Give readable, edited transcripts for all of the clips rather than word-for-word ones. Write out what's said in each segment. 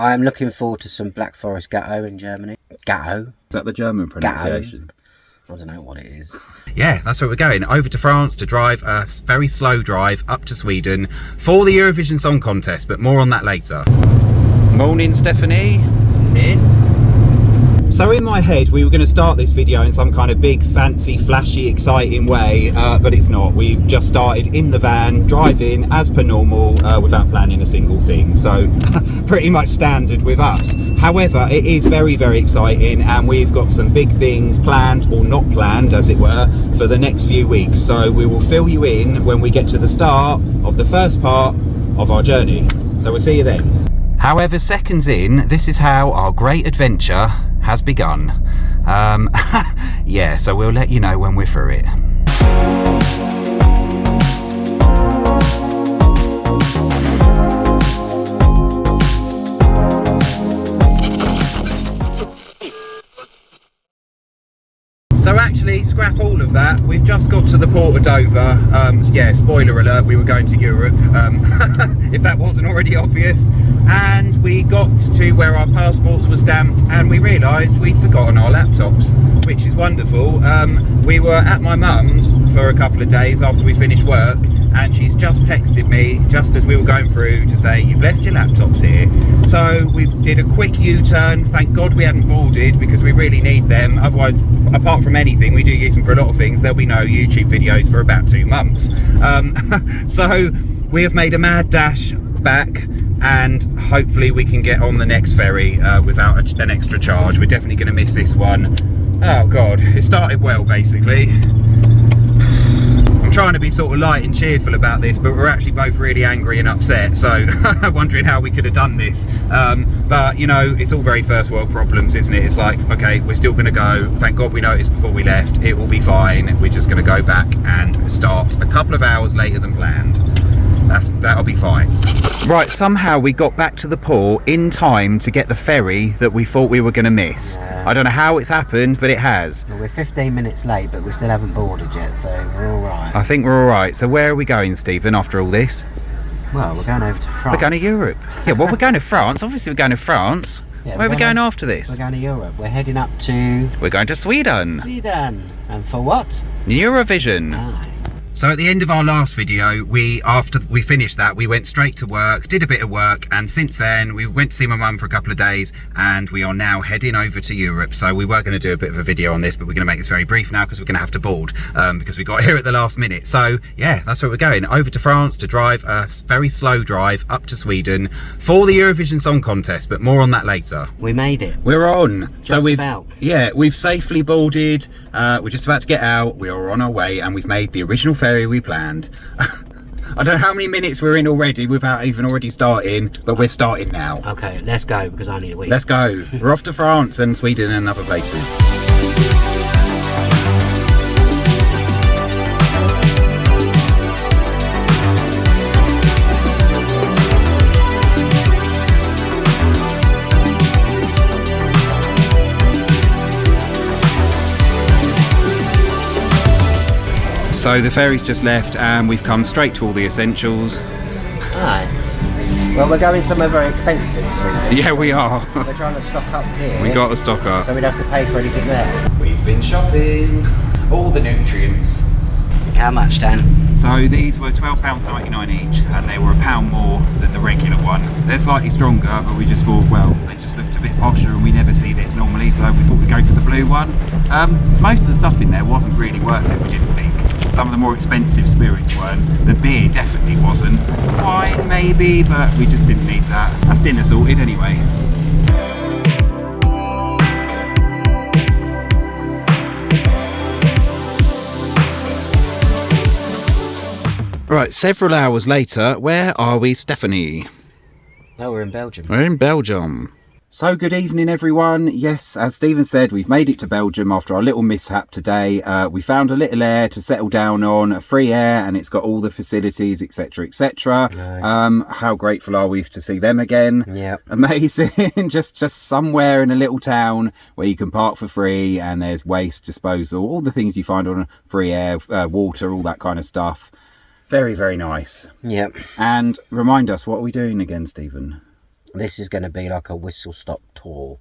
I'm looking forward to some Black Forest Gatto in Germany. Gatto? Is that the German pronunciation? Gatto. I don't know what it is. Yeah, that's where we're going. Over to France to drive a very slow drive up to Sweden for the Eurovision Song Contest, but more on that later. Morning, Stephanie. Morning. So in my head, we were going to start this video in some kind of big, fancy, flashy, exciting way, but it's not. We've just started in the van, driving as per normal, without planning a single thing. So pretty much standard with us. However, it is very, very exciting, and we've got some big things planned, or not planned, as it were, for the next few weeks. So we will fill you in when we get to the start of the first part of our journey. So we'll see you then. However, seconds in, this is how our great adventure has begun. Yeah, so we'll let you know when we're through it. So actually, scrap all of that. We've just got to the port of Dover. Yeah, spoiler alert, we were going to Europe, if that wasn't already obvious. And we got to where our passports were stamped, and we realised we'd forgotten our laptops, which is wonderful. We were at my mum's for a couple of days after we finished work, and she's just texted me just as we were going through to say, you've left your laptops here. So we did a quick U-turn. Thank God we hadn't boarded, because we really need them. Otherwise, apart from anything, we do use them for a lot of things. There'll be no YouTube videos for about 2 months. So we have made a mad dash back, and hopefully we can get on the next ferry without an extra charge. We're definitely going to miss this one. Oh God, it started well, basically. I'm trying to be sort of light and cheerful about this, but we're actually both really angry and upset, so wondering how we could have done this. But you know, it's all very first world problems, isn't it? It's like, okay, we're still going to go. Thank God we noticed before we left. It will be fine. We're just going to go back and start a couple of hours later than planned. That'll be fine. Right, somehow we got back to the port in time to get the ferry that we thought we were going to miss. I don't know how it's happened, but it has. Well, we're 15 minutes late, but we still haven't boarded yet, so we're all right. I think we're all right. So where are we going, Stephen, after all this? Well, we're going over to France. We're going to Europe. Yeah, well, we're going to France. Obviously, we're going to France. Yeah, where are we going after this? We're going to Europe. We're heading up to... We're going to Sweden. Sweden. And for what? Eurovision. Aye. So at the end of our last video, after we finished that, we went straight to work, did a bit of work, and since then we went to see my mum for a couple of days, and we are now heading over to Europe. So we were going to do a bit of a video on this, but we're going to make this very brief now because we're going to have to board, because we got here at the last minute. So yeah, that's where we're going, over to France to drive a very slow drive up to Sweden for the Eurovision Song Contest, but more on that later. We made it. We're on. Just about. Yeah, we've safely boarded. We're just about to get out. We are on our way, and we've made the original ferry we planned. I don't know how many minutes we're in already without even already starting, but we're starting now. Okay, let's go, because I need a week. Let's go. We're off to France and Sweden and other places. So the ferry's just left and we've come straight to all the essentials. Aye. Well, we're going somewhere very expensive, Sweden. Yeah, we are. We're trying to stock up here. We got to stock up. So we'd have to pay for anything there. We've been shopping. All the nutrients. How much, Dan? So these were £12.99 each, and they were £1 more than the regular one. They're slightly stronger, but we just thought, well, they just looked a bit posher and we never see this normally, so we thought we'd go for the blue one. Most of the stuff in there wasn't really worth it, we didn't think. Some of the more expensive spirits weren't. The beer definitely wasn't. Wine maybe, but we just didn't need that. That's dinner sorted anyway. Right, several hours later, where are we, Stephanie? Oh, we're in Belgium. We're in Belgium. So good evening everyone. Yes, as Stephen said, we've made it to Belgium after our little mishap today. We found a little air to settle down on, a free air, and it's got all the facilities, etc, etc. Right. How grateful are we to see them again? Yeah, amazing. just somewhere in a little town where you can park for free, and there's waste disposal, all the things you find on free air, water, all that kind of stuff. Very, very nice. Yep. And remind us, what are we doing again, Stephen? this is going to be like a whistle-stop tour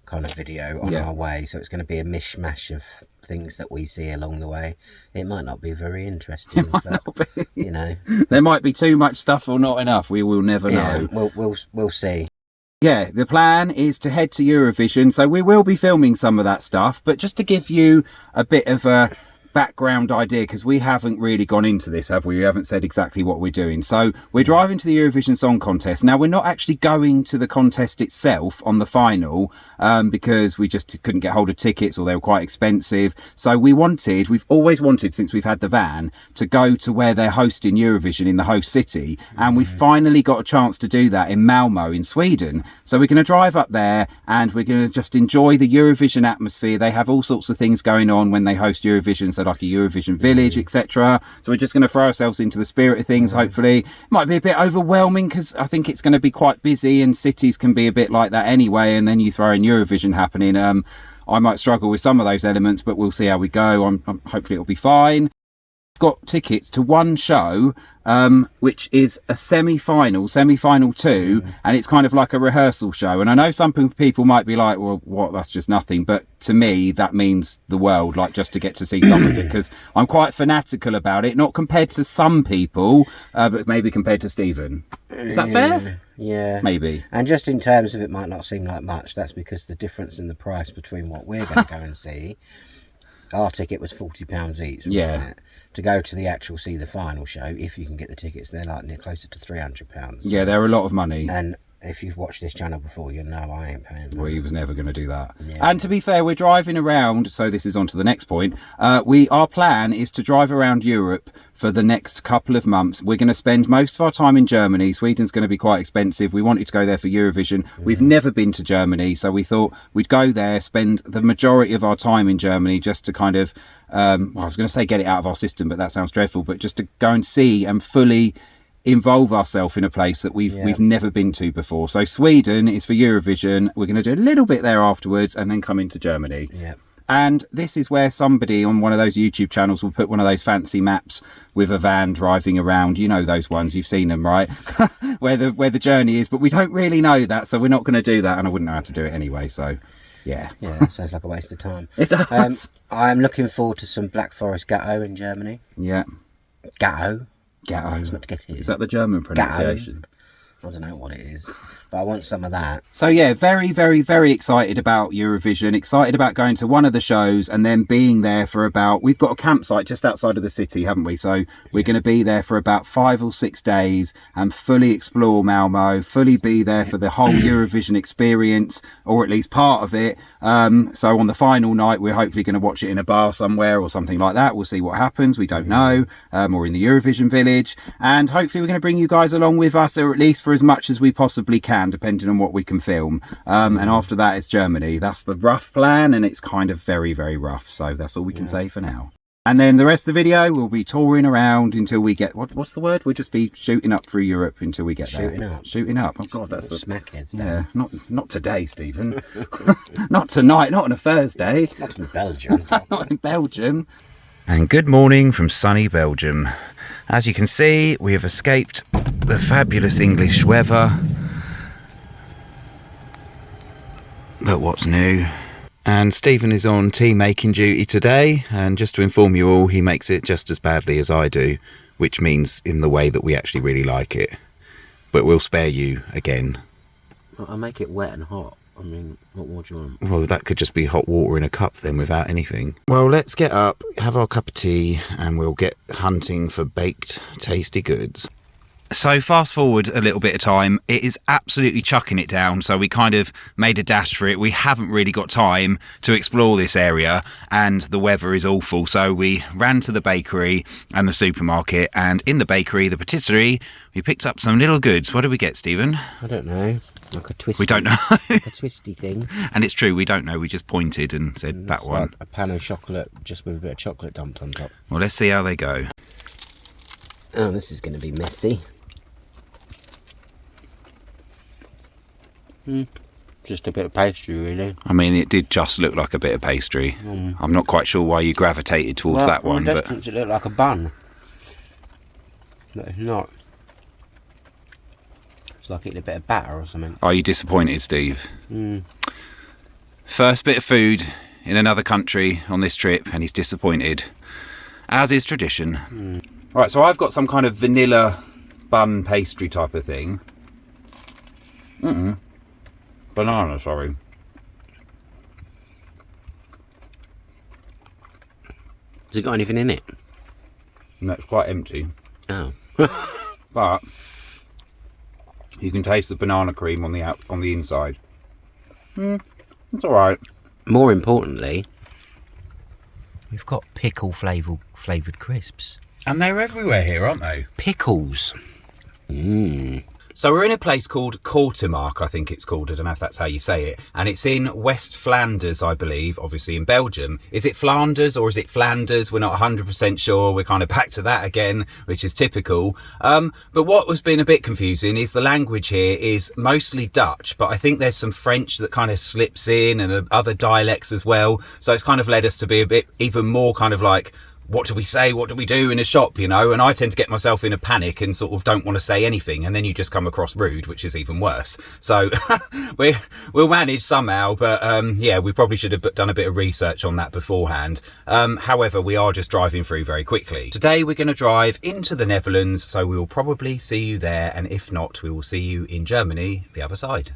kind of video on our way, so it's going to be a mishmash of things that we see along the way. It might not be very interesting, It might not be. You know, there might be too much stuff or not enough. We will never know. We'll see. Yeah, the plan is to head to Eurovision, so we will be filming some of that stuff, but just to give you a bit of a background idea, because we haven't really gone into this, have we? We haven't said exactly what we're doing. So we're driving to the Eurovision Song Contest. Now, we're not actually going to the contest itself on the final, because we just couldn't get hold of tickets, or they were quite expensive. So we've always wanted, since we've had the van, to go to where they're hosting Eurovision in the host city, and we finally got a chance to do that in Malmö in Sweden. So we're going to drive up there, and we're going to just enjoy the Eurovision atmosphere. They have all sorts of things going on when they host Eurovision, so like a Eurovision village, etc. So we're just going to throw ourselves into the spirit of things. Hopefully it might be a bit overwhelming, because I think it's going to be quite busy, and cities can be a bit like that anyway, and then you throw in Eurovision happening. I might struggle with some of those elements, but we'll see how we go. Hopefully it'll be fine. Got tickets to one show, which is a semi-final 2, and it's kind of like a rehearsal show. And I know some people might be like, well, what, that's just nothing, but to me that means the world, like, just to get to see some of it, because I'm quite fanatical about it, not compared to some people, but maybe compared to Stephen. Is that fair? Yeah, maybe. And just in terms of, it might not seem like much, that's because the difference in the price between what we're going to go and see, our ticket was £40 each, wasn't it? To go to see the final show, if you can get the tickets, they're like near closer to £300. Yeah, they're a lot of money. And if you've watched this channel before, you know I ain't paying that. Well, he was never going to do that. Yeah. And to be fair, we're driving around, so this is on to the next point. Our plan is to drive around Europe for the next couple of months. We're going to spend most of our time in Germany. Sweden's going to be quite expensive. We wanted to go there for Eurovision. We've never been to Germany, so we thought we'd go there, spend the majority of our time in Germany, just to kind of, I was going to say get it out of our system, but that sounds dreadful, but just to go and see and fully involve ourselves in a place that we've never been to before. So Sweden is for Eurovision. We're going to do a little bit there afterwards, and then come into Germany. Yeah. And this is where somebody on one of those YouTube channels will put one of those fancy maps with a van driving around. You know those ones, you've seen them, right? where the journey is, but we don't really know that, so we're not going to do that, and I wouldn't know how to do it anyway. So yeah, sounds like a waste of time. It does. I'm looking forward to some Black Forest Gatto in Germany. Yeah. Gatto. It's not to get it. Is that the German pronunciation? I don't know what it is, but I want some of that. So yeah, very, very, very excited about Eurovision, excited about going to one of the shows and then being there for we've got a campsite just outside of the city, haven't we? So we're going to be there for about 5 or 6 days and fully explore Malmö, fully be there for the whole Eurovision experience, or at least part of it. So on the final night, we're hopefully going to watch it in a bar somewhere or something like that. We'll see what happens. We don't know. Or in the Eurovision village. And hopefully we're going to bring you guys along with us, or at least for as much as we possibly can, depending on what we can film. And after that, it's Germany. That's the rough plan, and it's kind of very, very rough. So that's all we can say for now. And then the rest of the video, we'll be touring around until we get... What's the word? We'll just be shooting up through Europe until we get there. Shooting up. Oh, God, that's... Smackheads. Yeah, not today, Stephen. Not tonight, not on a Thursday. Not in Belgium. Not in Belgium. And good morning from sunny Belgium. As you can see, we have escaped the fabulous English weather. But what's new? And Stephen is on tea making duty today, and just to inform you all, he makes it just as badly as I do, which means in the way that we actually really like it. But we'll spare you again. I make it wet and hot. I mean, what more do you want? Well, that could just be hot water in a cup then, without anything. Well, let's get up, have our cup of tea, and we'll get hunting for baked, tasty goods. So fast forward a little bit of time, it is absolutely chucking it down, so we kind of made a dash for it. We haven't really got time to explore this area, and the weather is awful, so we ran to the bakery and the supermarket, and in the bakery, the patisserie, we picked up some little goods. What did we get, Stephen? I don't know. Like a twisty... We don't know. Like a twisty thing. And it's true, we don't know. We just pointed and said that one. Like a pan of chocolate, just with a bit of chocolate dumped on top. Well, let's see how they go. Oh, this is going to be messy. Just a bit of pastry, really. I mean, it did just look like a bit of pastry. I'm not quite sure why you gravitated towards that one. From a distance, it looked like a bun. But it's not. It's like eating a bit of batter or something. Are you disappointed, Steve? First bit of food in another country on this trip, and he's disappointed, as is tradition. All right, so I've got some kind of vanilla bun pastry type of thing. Banana, sorry. Has it got anything in it? No, it's quite empty. Oh. But you can taste the banana cream on the inside. It's all right. More importantly, we've got pickle flavoured crisps. And they're everywhere here, aren't they? Pickles. So we're in a place called Kortemark, I think it's called. I don't know if that's how you say it. And it's in West Flanders, I believe, obviously in Belgium. Is it Flanders or is it Flanders? We're not 100% sure. We're kind of back to that again, which is typical. But what has been a bit confusing is the language here is mostly Dutch, but I think there's some French that kind of slips in and other dialects as well. So it's kind of led us to be a bit even more kind of like, what do we say? What do we do in a shop, you know? And I tend to get myself in a panic and sort of don't want to say anything. And then you just come across rude, which is even worse. So we'll manage somehow. But yeah, we probably should have done a bit of research on that beforehand. However, we are just driving through very quickly. Today, we're going to drive into the Netherlands. So we will probably see you there. And if not, we will see you in Germany, the other side.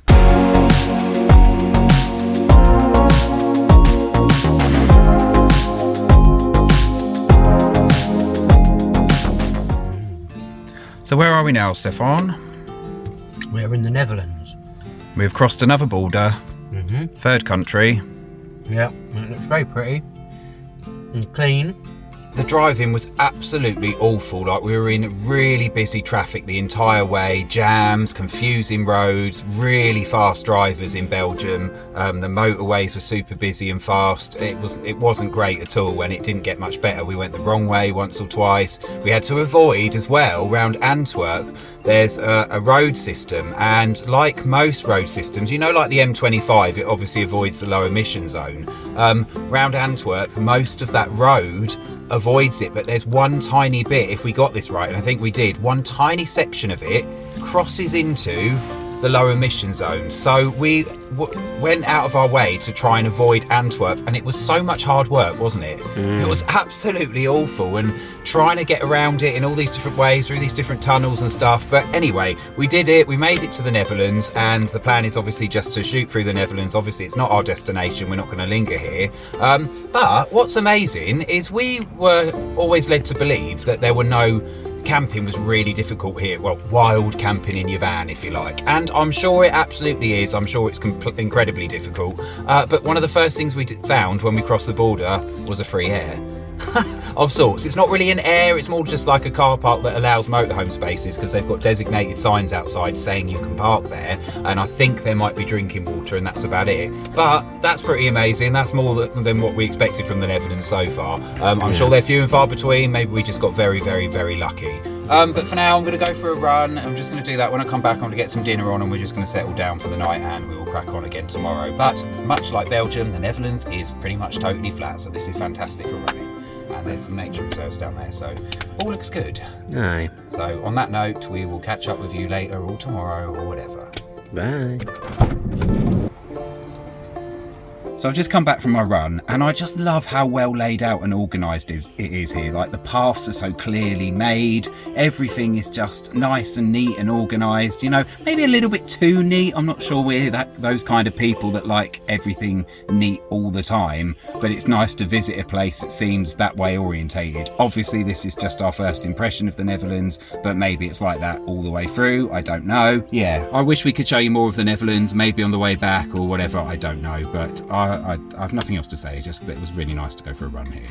So where are we now, Stefan? We're in the Netherlands. We've crossed another border, third country. Yeah, it looks very pretty and clean. The driving was absolutely awful. Like, we were in really busy traffic the entire way, jams, confusing roads, really fast drivers in Belgium. The motorways were super busy and fast. It wasn't great at all, and it didn't get much better. We went the wrong way once or twice. We had to avoid as well, round Antwerp, there's a road system, and like most road systems, you know, like the M25, it obviously avoids the low emission zone. Round Antwerp, most of that road avoids it, but there's one tiny bit, if we got this right, and I think we did, one tiny section of it crosses into the low emission zone. So we went out of our way to try and avoid Antwerp, and it was so much hard work, wasn't it? It was absolutely awful, and trying to get around it in all these different ways through these different tunnels and stuff. But anyway, we did it. We made it to the Netherlands, and the plan is obviously just to shoot through the Netherlands. Obviously, it's not our destination. We're not going to linger here. But what's amazing is we were always led to believe that there were no camping was really difficult here. Well, wild camping in your van, if you like. And I'm sure it absolutely is. I'm sure it's incredibly difficult. But one of the first things we found when we crossed the border was a free air. Of sorts. It's not really an air, it's more just like a car park that allows motorhome spaces, because they've got designated signs outside saying you can park there, and I think there might be drinking water, and that's about it. But that's pretty amazing. That's more than what we expected from the Netherlands so far. I'm sure they're few and far between. Maybe we just got very, very, very lucky. But for now, I'm going to go for a run. I'm just going to do that. When I come back, I'm going to get some dinner on, and we're just going to settle down for the night, and we will crack on again tomorrow. But much like Belgium, the Netherlands is pretty much totally flat, so this is fantastic for running. And there's some nature reserves down there, so all looks good. Aye. So on that note, we will catch up with you later or tomorrow or whatever. Bye. So I've just come back from my run, and I just love how well laid out and organised it is here. Like, the paths are so clearly made, everything is just nice and neat and organised, you know, maybe a little bit too neat. I'm not sure we're those kind of people that like everything neat all the time, but it's nice to visit a place that seems that way orientated. Obviously, this is just our first impression of the Netherlands, but maybe it's like that all the way through. I don't know. Yeah, I wish we could show you more of the Netherlands, maybe on the way back or whatever. I don't know, but I have nothing else to say, just that it was really nice to go for a run here.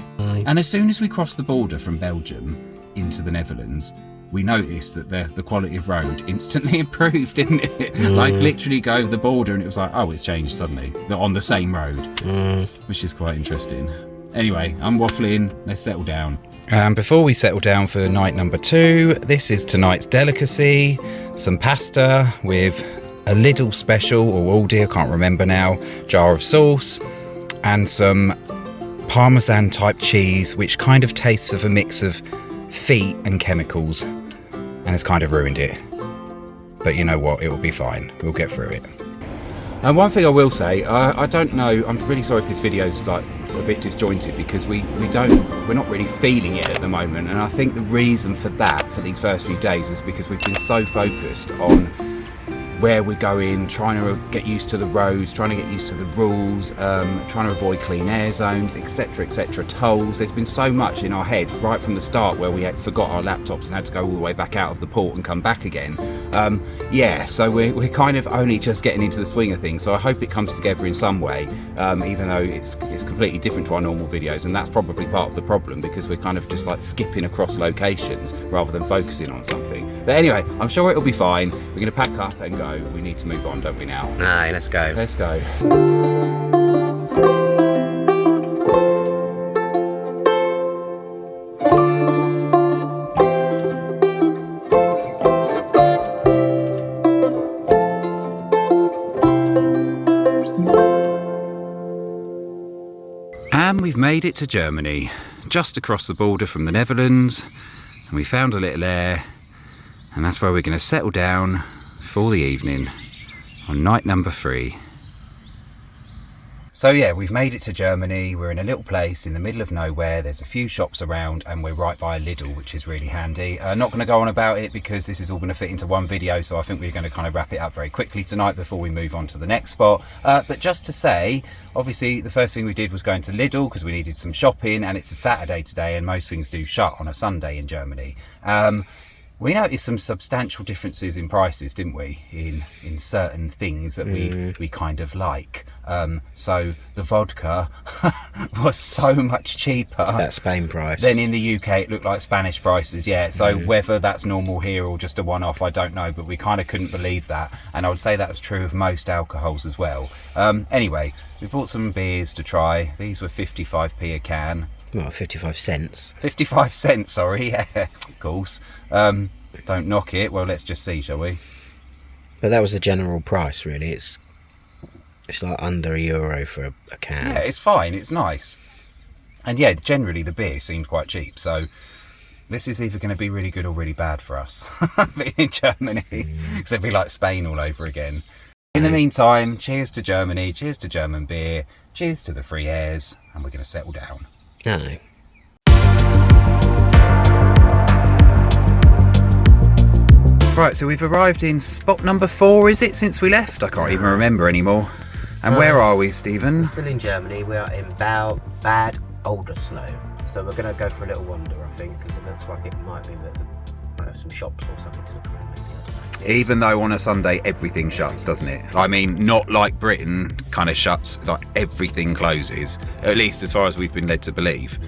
And as soon as we crossed the border from Belgium into the Netherlands, we noticed that the quality of road instantly improved, didn't it? Like, literally go over the border and it was like, oh, it's changed suddenly. They're on the same road, which is quite interesting. Anyway, I'm waffling, let's settle down. And before we settle down for night number 2, this is tonight's delicacy, some pasta with a Lidl special or Aldi, I can't remember now, jar of sauce, and some Parmesan type cheese, which kind of tastes of a mix of feet and chemicals, and has kind of ruined it. but you know what, it will be fine. We'll get through it. And one thing I will say, I don't know, I'm really sorry if this video's like a bit disjointed, because we're not really feeling it at the moment, and I think the reason for that, for these first few days, is because we've been so focused on where we're going, trying to get used to the roads, trying to get used to the rules, trying to avoid clean air zones, etc, etc, tolls. There's been so much in our heads right from the start where we had forgot our laptops and had to go all the way back out of the port and come back again. Yeah, so we're kind of only just getting into the swing of things, so I hope it comes together in some way, even though it's completely different to our normal videos, and that's probably part of the problem, because we're kind of just like skipping across locations rather than focusing on something. But anyway, I'm sure it'll be fine. We're going to pack up and go. We need to move on, don't we now? Aye, let's go. Let's go. And we've made it to Germany, just across the border from the Netherlands, and we found a little air, and that's where we're going to settle down for the evening on night number 3. So yeah, we've made it to Germany. We're in a little place in the middle of nowhere. There's a few shops around, and we're right by a Lidl, which is really handy. Not going to go on about it because this is all going to fit into one video, so I think we're going to kind of wrap it up very quickly tonight before we move on to the next spot. But just to say, obviously the first thing we did was going to Lidl because we needed some shopping, and it's a Saturday today, and most things do shut on a Sunday in Germany. We noticed some substantial differences in prices, didn't we, in certain things that we kind of like. So the vodka was so much cheaper. It's about Spain price. Then in the UK it looked like Spanish prices, yeah. So whether that's normal here or just a one-off, I don't know, but we kind of couldn't believe that. And I would say that's true of most alcohols as well. Anyway, we bought some beers to try. These were 55p a can. Well, 55 cents. 55 cents, sorry, yeah, of course. Don't knock it. Well, let's just see, shall we? But that was the general price, really. It's like under €1 for a can. Yeah, it's fine. It's nice. And yeah, generally the beer seems quite cheap. So this is either going to be really good or really bad for us being in Germany. Because it'd be like Spain all over again. In the meantime, cheers to Germany. Cheers to German beer. Cheers to the free airs. And we're going to settle down. Aye. Right, so we've arrived in spot number 4, is it, since we left? I can't even remember anymore. And where are we, Stephen? We're still in Germany. We are in Bad Oldesloe. So we're going to go for a little wander, I think, because it looks like it might be that some shops or something to look around, maybe. I don't know. Even though on a Sunday everything shuts, doesn't it? I mean, not like Britain kind of shuts, like everything closes, at least as far as we've been led to believe.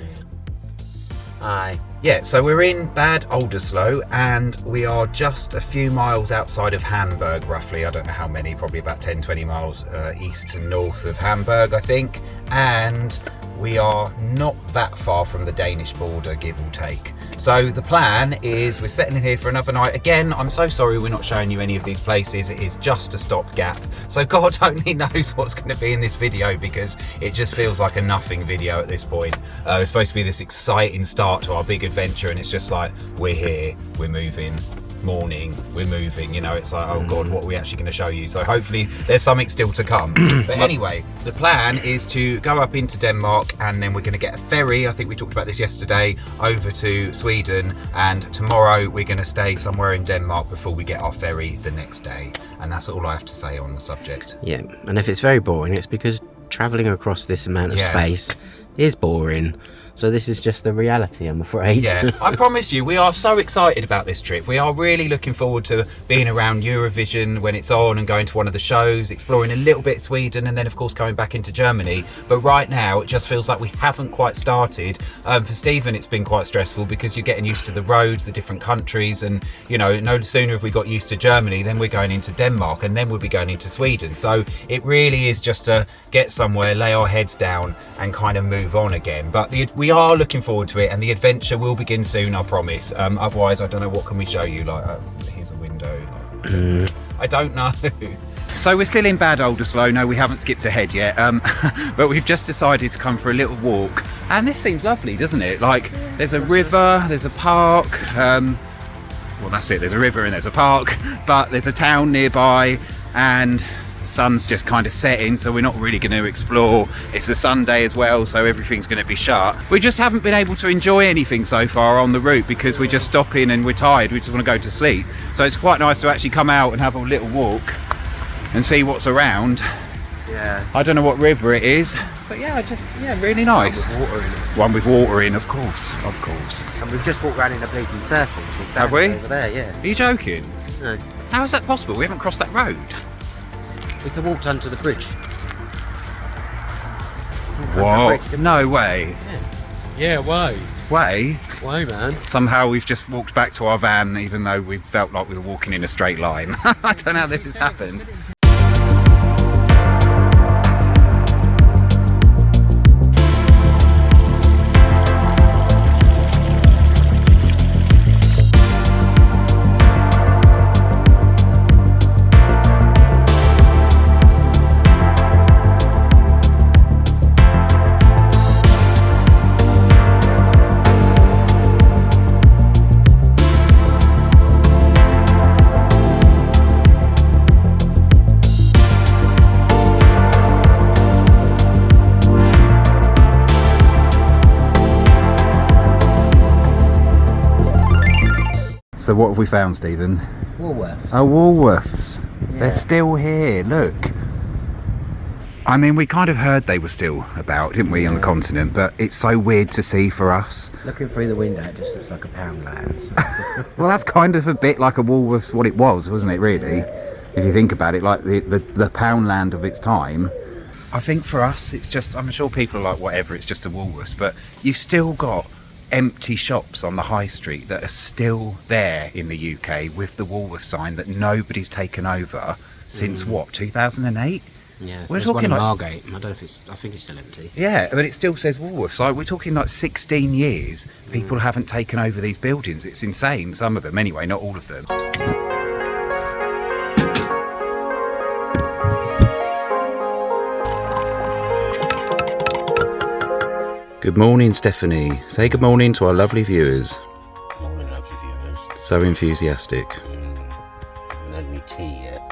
Aye. Yeah, so we're in Bad Oldesloe, and we are just a few miles outside of Hamburg, roughly. I don't know how many, probably about 10-20 miles east and north of Hamburg, I think. And we are not that far from the Danish border, give or take. So the plan is we're settling here for another night. Again, I'm so sorry we're not showing you any of these places. It is just a stopgap. So God only knows what's going to be in this video, because it just feels like a nothing video at this point. It's supposed to be this exciting start to our big adventure, and it's just like, we're here, we're moving. Morning, we're moving, you know, it's like, oh God, what are we actually going to show you? So hopefully there's something still to come. But anyway, the plan is to go up into Denmark, and then we're going to get a ferry, I think we talked about this yesterday, over to Sweden, and tomorrow we're going to stay somewhere in Denmark before we get our ferry the next day. And that's all I have to say on the subject. Yeah, and if it's very boring, it's because travelling across this amount of space is boring. So this is just the reality, I'm afraid. Yeah, I promise you, we are so excited about this trip. We are really looking forward to being around Eurovision when it's on and going to one of the shows, exploring a little bit Sweden, and then of course going back into Germany. But right now, it just feels like we haven't quite started. For Stephen, it's been quite stressful because you're getting used to the roads, the different countries, and you know, no sooner have we got used to Germany, then we're going into Denmark, and then we'll be going into Sweden. So it really is just to get somewhere, lay our heads down, and kind of move on again. But we are looking forward to it, and the adventure will begin soon, I promise. Otherwise, I don't know, what can we show you? Like, here's a window. Like, I don't know. So we're still in Bad Oldesloe. No, we haven't skipped ahead yet, but we've just decided to come for a little walk, and this seems lovely, doesn't it? Like, there's a river, there's a park, well, that's it. There's a river and there's a park, but there's a town nearby, and the sun's just kind of setting, so we're not really going to explore. It's a Sunday as well, so everything's going to be shut. We just haven't been able to enjoy anything so far on the route because we're just stopping and we're tired. We just want to go to sleep. So it's quite nice to actually come out and have a little walk and see what's around. Yeah. I don't know what river it is, but yeah, really nice. With water in it. One with water in, of course. And we've just walked around in a bleeding circle. Have we? Over there, yeah. Are you joking? No. How is that possible? We haven't crossed that road. We can walk under the bridge. What? No way. Yeah, way. Way? Way, man. Somehow we've just walked back to our van even though we felt like we were walking in a straight line. I don't know how this has happened. So what have we found, Stephen? Woolworths. Oh, Woolworths. Yeah. They're still here, look. I mean, we kind of heard they were still about, didn't we, on the continent, but it's so weird to see for us. Looking through the window, it just looks like a Poundland. So. Well, that's kind of a bit like a Woolworths, what it was, wasn't it, really? Yeah. If you think about it, like the Poundland of its time. I think for us, it's just, I'm sure people are like, whatever, it's just a Woolworths, but you've still got empty shops on the high street that are still there in the UK with the Woolworths sign that nobody's taken over since what, 2008? Yeah, we're talking like Margate. I don't know if I think it's still empty. Yeah, but it still says Woolworths. Like, we're talking like 16 years. People haven't taken over these buildings. It's insane. Some of them, anyway, not all of them. Good morning, Stephanie. Say good morning to our lovely viewers. Morning, lovely viewers. So enthusiastic. Haven't had any tea yet.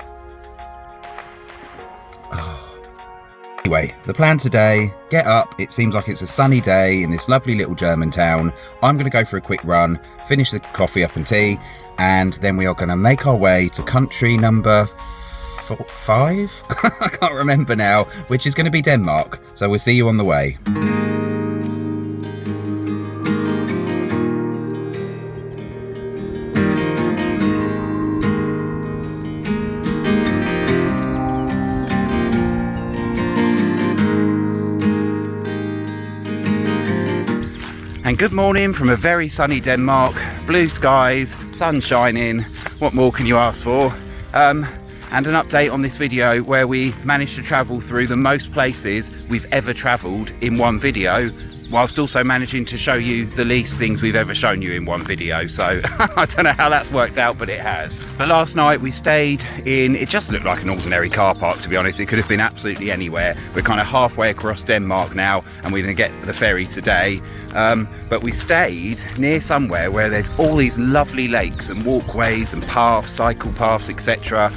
Anyway, the plan today, get up. It seems like it's a sunny day in this lovely little German town. I'm going to go for a quick run, finish the coffee up and tea, and then we are going to make our way to country number 5? I can't remember now, which is going to be Denmark. So we'll see you on the way. And good morning from a very sunny Denmark, blue skies, sun shining, what more can you ask for? And an update on this video where we managed to travel through the most places we've ever travelled in one video, whilst also managing to show you the least things we've ever shown you in one video. So I don't know how that's worked out, but it has. But last night we stayed in, it just looked like an ordinary car park, to be honest. It could have been absolutely anywhere. We're kind of halfway across Denmark now, and we're going to get the ferry today. But we stayed near somewhere where there's all these lovely lakes and walkways and paths, cycle paths, etc.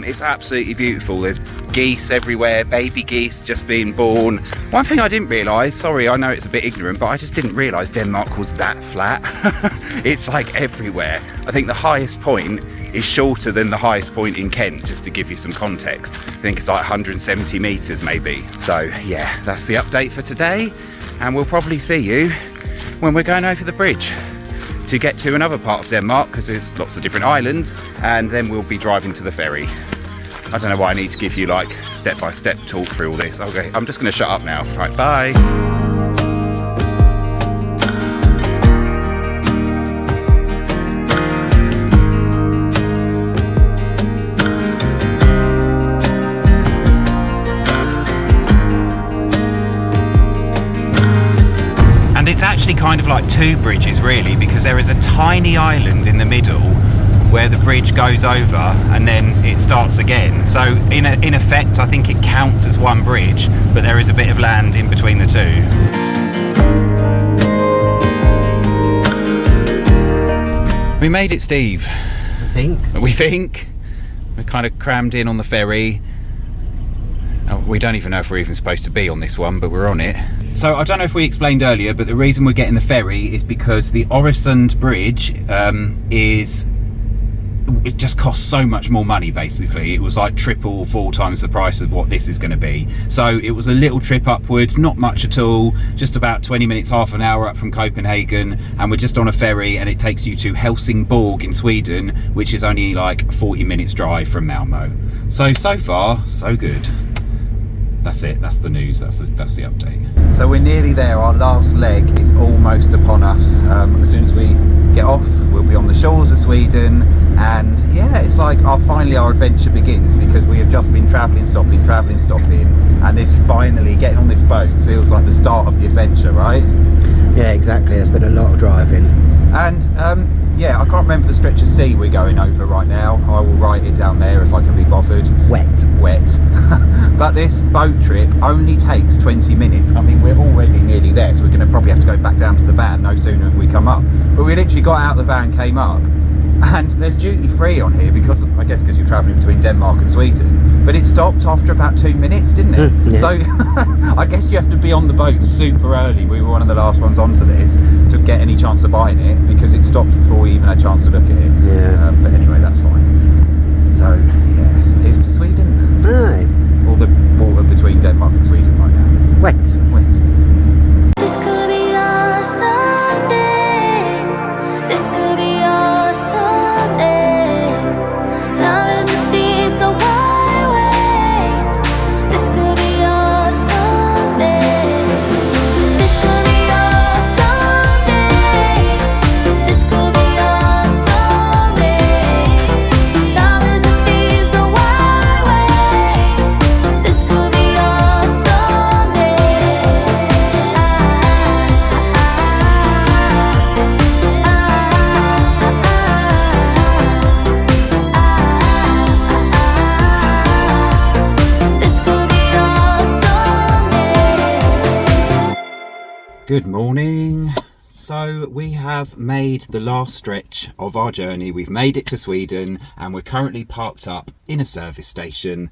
It's absolutely beautiful. There's geese everywhere, baby geese just being born. One thing I didn't realise, sorry, I know it's a bit ignorant, but I just didn't realise Denmark was that flat. It's like everywhere. I think the highest point is shorter than the highest point in Kent, just to give you some context. I think it's like 170 metres maybe. So yeah, that's the update for today. And we'll probably see you when we're going over the bridge to get to another part of Denmark, because there's lots of different islands, and then we'll be driving to the ferry. I don't know why I need to give you like step-by-step talk through all this. Okay, I'm just going to shut up now. Right, bye. It's actually kind of like two bridges really, because there is a tiny island in the middle where the bridge goes over and then it starts again. So in effect I think it counts as one bridge, but there is a bit of land in between the two. We made it, Steve. We think. We're kind of crammed in on the ferry. We don't even know if we're even supposed to be on this one, but we're on it. So I don't know if we explained earlier, but the reason we're getting the ferry is because the Oresund Bridge it just costs so much more money. Basically, it was like 4 times the price of what this is going to be. So it was a little trip upwards, not much at all, just about 20 minutes, half an hour up from Copenhagen, and we're just on a ferry, and it takes you to Helsingborg in Sweden, which is only like 40 minutes drive from Malmö. So far so good. That's it, that's the news, that's the update. So we're nearly there, our last leg is almost upon us. As soon as we get off, we'll be on the shores of Sweden, and yeah, it's like finally our adventure begins, because we have just been travelling, stopping, and this finally, getting on this boat feels like the start of the adventure, right? Yeah, exactly, there's been a lot of driving. And yeah, I can't remember the stretch of sea we're going over right now. I will write it down there if I can be bothered. Wet. But this boat trip only takes 20 minutes. I mean, we're already nearly there, so we're going to probably have to go back down to the van no sooner if we come up. But we literally got out of the van, came up, and there's duty free on here because you're travelling between Denmark and Sweden. But it stopped after about 2 minutes, didn't it? Yeah. So I guess you have to be on the boat super early. We were one of the last ones onto this to get any chance of buying it, because it stopped before we even had a chance to look at it. Yeah. But anyway, that's fine. So yeah, here's to Sweden. Aye. All the water between Denmark and Sweden right now. Wet. This could be our Sunday. This could be our Sunday. Time is a thief, so why wait? This could be our Sunday. This could be our Sunday. This could be our Sunday. Time is a thief, so why wait? This could be our Sunday. This could be our Sunday. Good morning. So we have made the last stretch of our journey. We've made it to Sweden, and we're currently parked up in a service station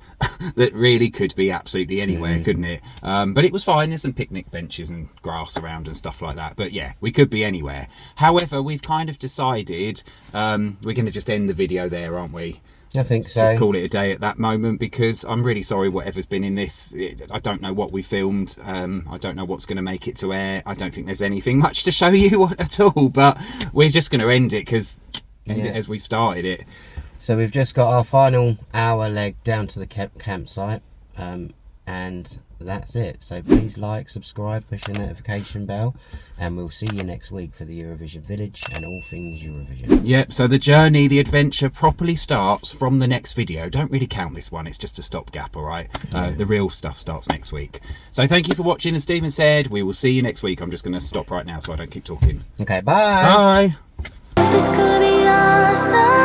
that really could be absolutely anywhere, couldn't it? But it was fine. There's some picnic benches and grass around and stuff like that. But yeah, we could be anywhere. However, we've kind of decided we're going to just end the video there, aren't we? I think so. Just call it a day at that moment, because I'm really sorry whatever's been in this. I don't know what we filmed. I don't know what's going to make it to air. I don't think there's anything much to show you at all, but we're just going to end it as we've started it. So we've just got our final hour leg down to the campsite, and that's it. So please like, subscribe, push the notification bell, and we'll see you next week for the Eurovision Village and all things Eurovision. Yep, so the journey, the adventure properly starts from the next video. Don't really count this one, it's just a stopgap, all right? The real stuff starts next week. So thank you for watching, as Stephen said, we will see you next week. I'm just going to stop right now so I don't keep talking. Okay, bye! Bye! This could be our Sunday.